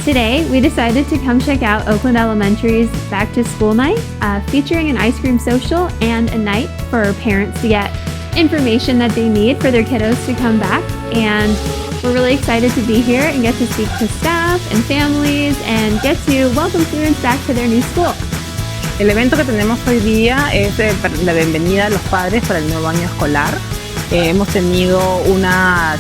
Today, we decided to come check out Oakland Elementary's Back to School Night, featuring an ice cream social and a night for parents to get information that they need for their kiddos to come back. And we're really excited to be here and get to speak to staff and families and get to welcome students back to their new school. El evento que tenemos hoy día es la bienvenida a los padres para el nuevo año escolar. Hemos tenido una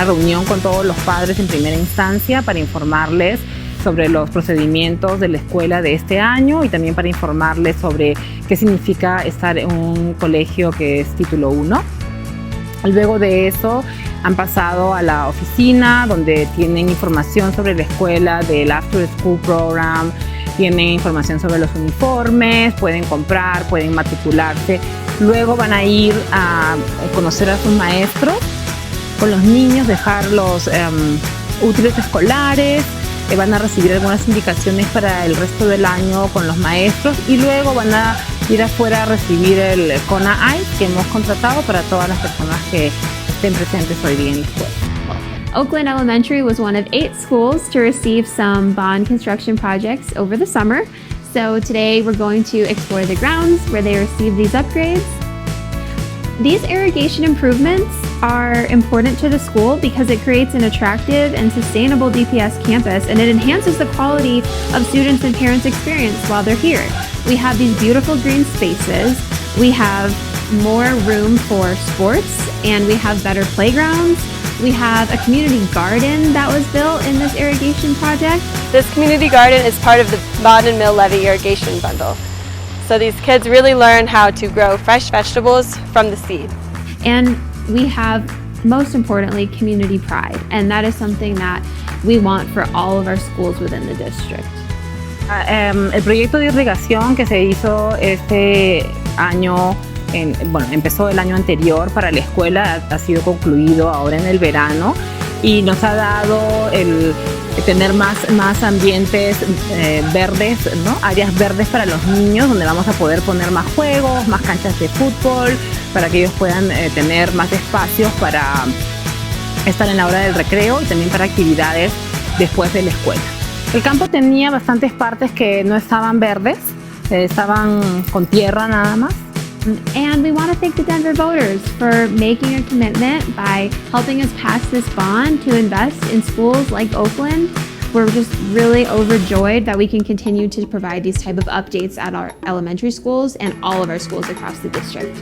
reunión con todos los padres en primera instancia para informarles sobre los procedimientos de la escuela de este año y también para informarles sobre qué significa estar en un colegio que es título 1. Luego de eso han pasado a la oficina donde tienen información sobre la escuela del After School Program, tienen información sobre los uniformes, pueden comprar, pueden matricularse. Luego van a ir a conocer a sus maestros, con los niños, dejar los útiles escolares, van a recibir algunas indicaciones para el resto del año con los maestros y luego van a ir afuera a recibir el Kona Ice que hemos contratado para todas las personas que estén presentes hoy día en la escuela. Oakland Elementary was one of 8 schools to receive some bond construction projects over the summer. So today we're going to explore the grounds where they received these upgrades. These irrigation improvements are important to the school because it creates an attractive and sustainable DPS campus, and it enhances the quality of students and parents' experience while they're here. We have these beautiful green spaces, we have more room for sports, and we have better playgrounds. We have a community garden that was built in this irrigation project. This community garden is part of the Bond and Mill Levy irrigation bundle. So these kids really learn how to grow fresh vegetables from the seed. And we have, most importantly, community pride. And that is something that we want for all of our schools within the district. El proyecto de irrigación que se hizo este año, empezó el año anterior para la escuela, ha sido concluido ahora en el verano y nos ha dado el tener más ambientes verdes, ¿no? Áreas verdes para los niños donde vamos a poder poner más juegos, más canchas de fútbol, para que ellos puedan tener más espacios para estar en la hora del recreo y también para actividades después de la escuela. El campo tenía bastantes partes que no estaban verdes, estaban con tierra nada más. And we want to thank the Denver voters for making a commitment by helping us pass this bond to invest in schools like Oakland. We're just really overjoyed that we can continue to provide these type of updates at our elementary schools and all of our schools across the district.